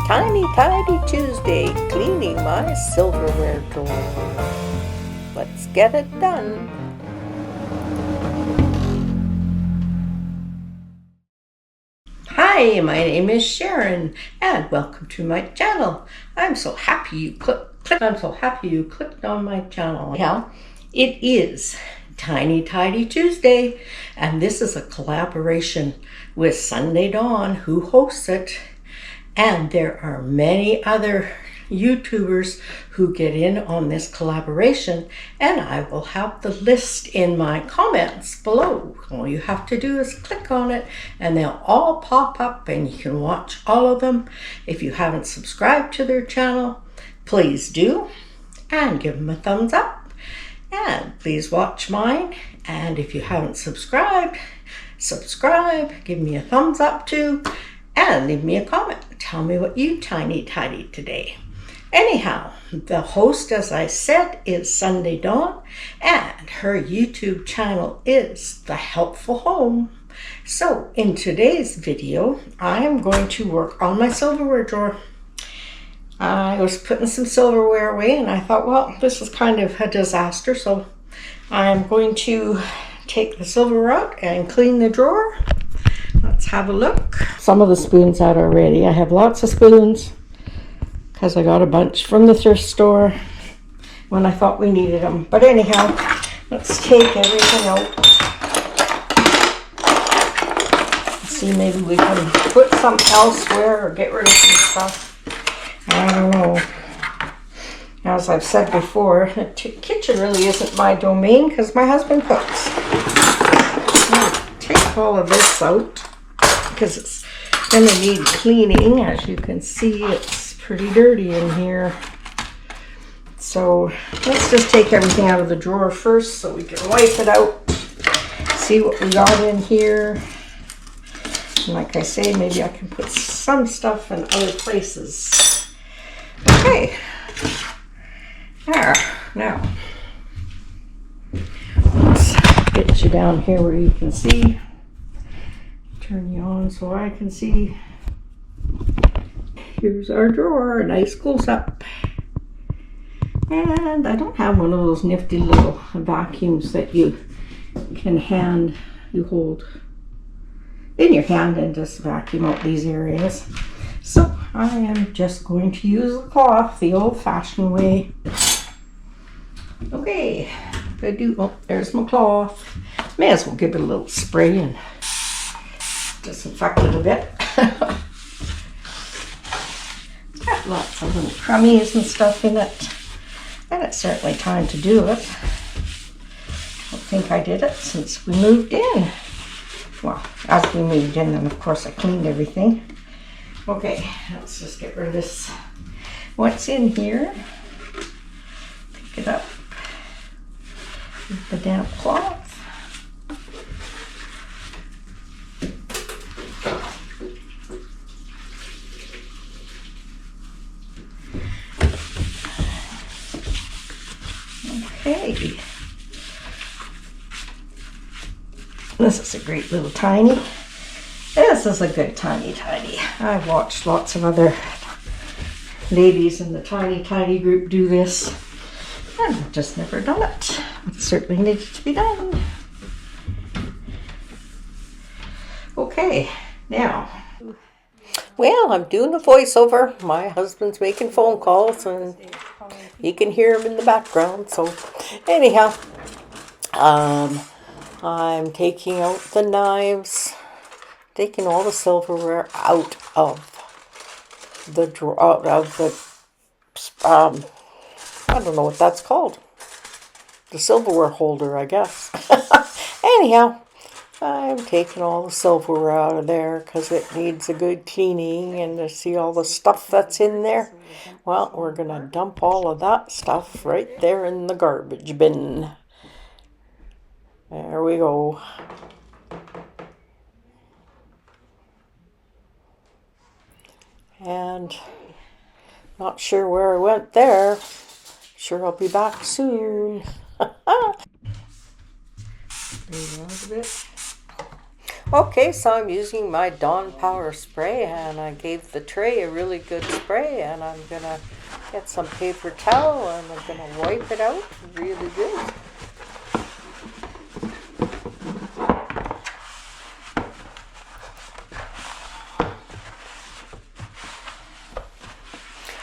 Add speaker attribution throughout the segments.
Speaker 1: Tiny Tidy Tuesday, cleaning my silverware drawer. Let's get it done. Hi, my name is Sharon, and welcome to my channel. I'm so happy you clicked on my channel. Yeah, it is Tiny Tidy Tuesday, and this is a collaboration with Sunday Dawn, who hosts it. And there are many other YouTubers who get in on this collaboration, and I will have the list in my comments below. All you have to do is click on it and they'll all pop up and you can watch all of them. If you haven't subscribed to their channel, please do, and give them a thumbs up, and please watch mine. And if you haven't subscribed, subscribe, give me a thumbs up too, and leave me a comment. Tell me what you tiny tidied today. Anyhow, the host, as I said, is Sunday Dawn, and her YouTube channel is The Helpful Home. So in today's video, I am going to work on my silverware drawer. I was putting some silverware away and I thought, well, this is kind of a disaster, so I'm going to take the silverware out and clean the drawer. Let's have a look. Some of the spoons out already. I have lots of spoons because I got a bunch from the thrift store when I thought we needed them. But anyhow, let's take everything out. Let's see, maybe we can put some elsewhere or get rid of some stuff. I don't know. As I've said before, the kitchen really isn't my domain because my husband cooks. Take all of this out because it's going to need cleaning. As you can see, it's pretty dirty in here. So let's just take everything out of the drawer first so we can wipe it out, see what we got in here. And like I say, maybe I can put some stuff in other places. Okay, there. Now let's get you down here where you can see. Turn you on so I can see. Here's our drawer, a nice close-up. And I don't have one of those nifty little vacuums that you can hold in your hand and just vacuum out these areas. So I am just going to use a cloth the old-fashioned way. Okay, there's my cloth. May as well give it a little spray and disinfect it a bit. Got lots of little crummies and stuff in it, and it's certainly time to do it. I don't think I did it since we moved in. Well, as we moved in, then of course I cleaned everything. Okay, let's just get rid of this. What's in here? Pick it up with the damp cloth. Okay. This is a great little tiny. This is a good tiny tidy. I've watched lots of other ladies in the tiny tidy group do this, and I've just never done it. It certainly needed to be done. Okay, now. Well, I'm doing a voiceover. My husband's making phone calls and you can hear him in the background. So anyhow, I'm taking out the knives, taking all the silverware out of the drawer, out of the, I don't know what that's called. The silverware holder, I guess. Anyhow, I'm taking all the silverware out of there because it needs a good cleaning, and to see all the stuff that's in there, well, we're going to dump all of that stuff right there in the garbage bin. There we go. And not sure where I went there. Sure I'll be back soon. Okay, so I'm using my Dawn Power spray, and I gave the tray a really good spray, and I'm gonna get some paper towel and I'm gonna wipe it out really good.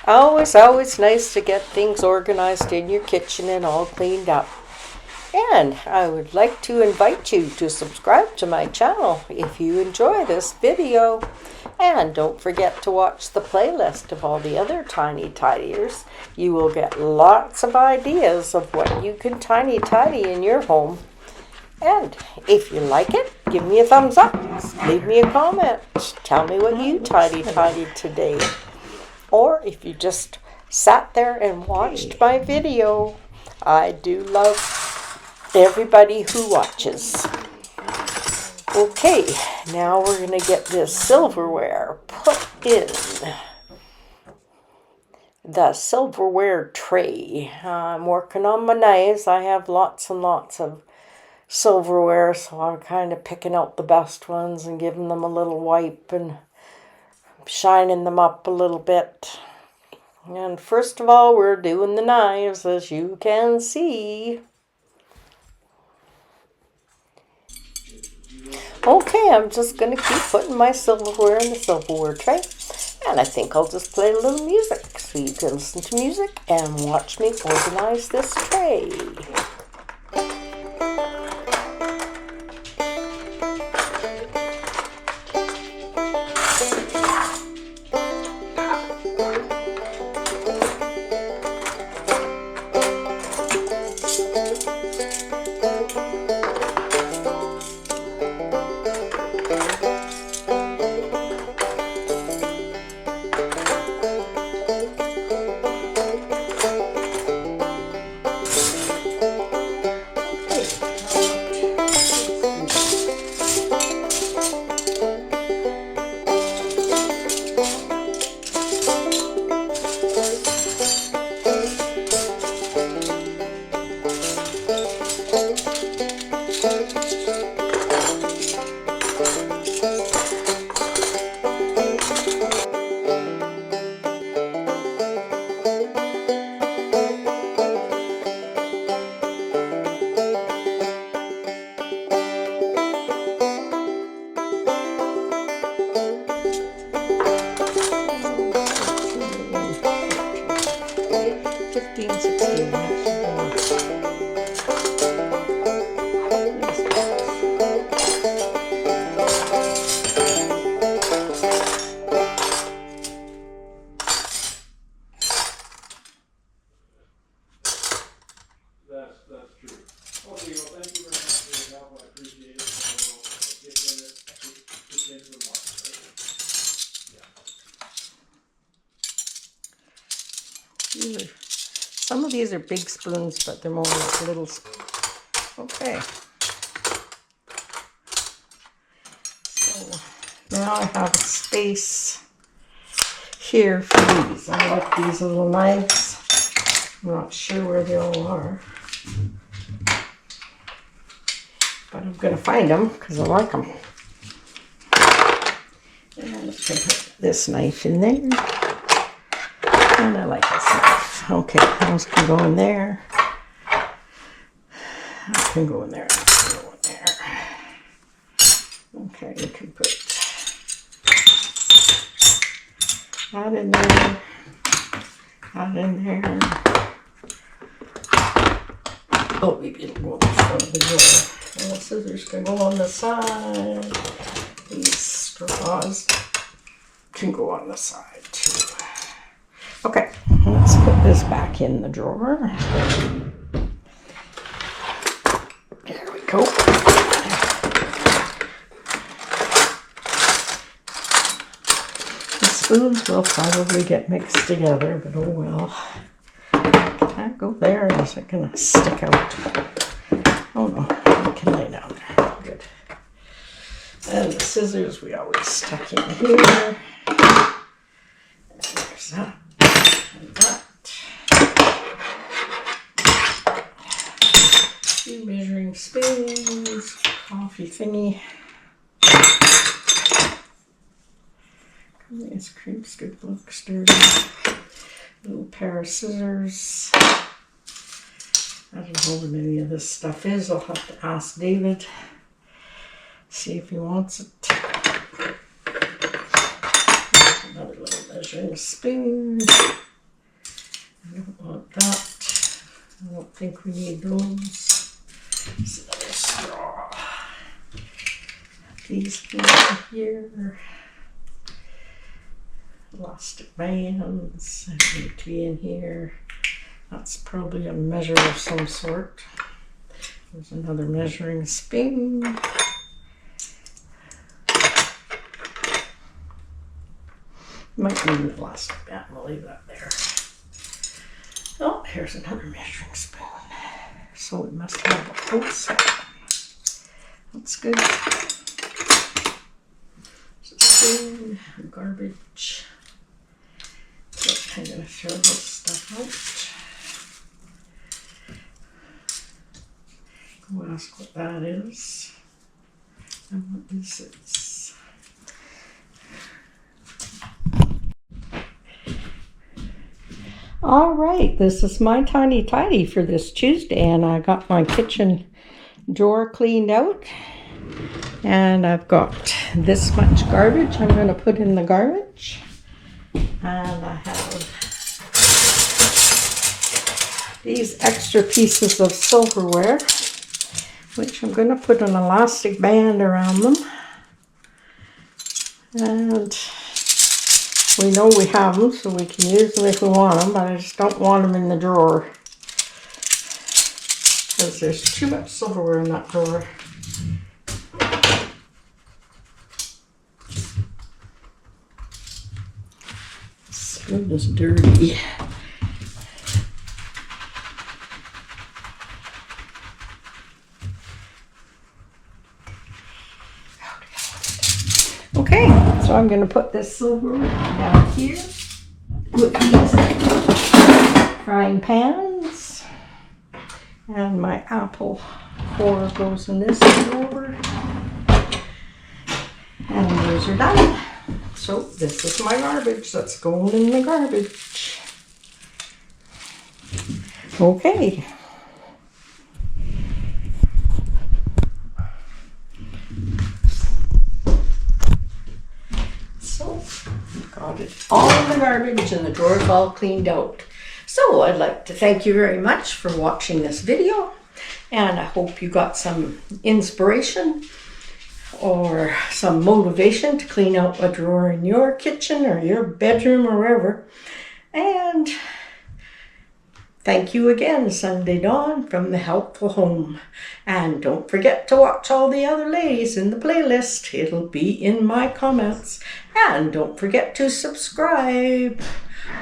Speaker 1: Always nice to get things organized in your kitchen and all cleaned up. And I would like to invite you to subscribe to my channel if you enjoy this video. And don't forget to watch the playlist of all the other tiny tidiers. You will get lots of ideas of what you can tiny tidy in your home. And if you like it, give me a thumbs up. Leave me a comment. Tell me what you tidied today. Or if you just sat there and watched my video. I do love everybody who watches. Okay, now we're going to get this silverware put in the silverware tray. I'm working on my knives. I have lots and lots of silverware, so I'm kind of picking out the best ones and giving them a little wipe and shining them up a little bit. And first of all, we're doing the knives, as you can see. Okay, I'm just going to keep putting my silverware in the silverware tray. And I think I'll just play a little music so you can listen to music and watch me organize this tray.
Speaker 2: That's true. Okay, well, thank you very much for your help. I appreciate it. And we'll get into the market, right? Yeah.
Speaker 1: Some of these are big spoons, but they're more like little spoons. Okay. So now I have a space here for these. I like these little knives. I'm not sure where they all are, but I'm going to find them because I like them. And I'm just going to put this knife in there. And I like this knife. Okay, those can go in there. That can go in there. That can go in there. Okay, you can put that in there. That in there. Oh, maybe it'll go in the front of the drawer. And the scissors can go on the side. These straws can go on the side too. Okay, let's put this back in the drawer. There we go. The spoons will probably get mixed together, but oh well. Can't go there, or is it gonna stick out? Oh no, it can lay down there. Good. And the scissors we always stuck in here. And there's that. And that. Two measuring spoons, coffee thingy. Ice cream scoop looks dirty. Little pair of scissors. I don't know what any of this stuff is. I'll have to ask David. See if he wants it. Another little measuring spoon. I don't want that. I don't think we need those. There's another straw. These things here. Elastic bands. I need to be in here. That's probably a measure of some sort. There's another measuring spoon. Might need an elastic band. We'll leave that there. Oh, here's another measuring spoon. So we must have a whole set. That's good. Spoon, garbage. So I'm going to throw this stuff out. Go ask what that is. And what this is. All right, this is my tiny tidy for this Tuesday, and I got my kitchen drawer cleaned out, and I've got this much garbage I'm going to put in the garbage, and I have these extra pieces of silverware, which I'm going to put an elastic band around them, and we know we have them, so we can use them if we want them, but I just don't want them in the drawer because there's too much silverware in that drawer. Spoon is dirty. Okay, so I'm going to put this silverware down here with these frying pans, and my apple core goes in this drawer, and those are done. So this is my garbage that's going in the garbage. Okay. Got it all in the garbage, and the drawer's all cleaned out. So I'd like to thank you very much for watching this video, and I hope you got some inspiration or some motivation to clean out a drawer in your kitchen or your bedroom or wherever. And thank you again, Sunday Dawn from the Helpful Home. And don't forget to watch all the other ladies in the playlist. It'll be in my comments. And don't forget to subscribe.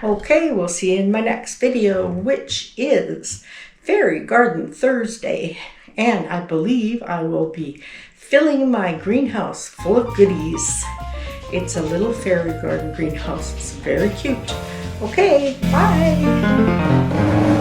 Speaker 1: Okay, we'll see you in my next video, which is Fairy Garden Thursday. And I believe I will be filling my greenhouse full of goodies. It's a little fairy garden greenhouse. It's very cute. Okay, bye.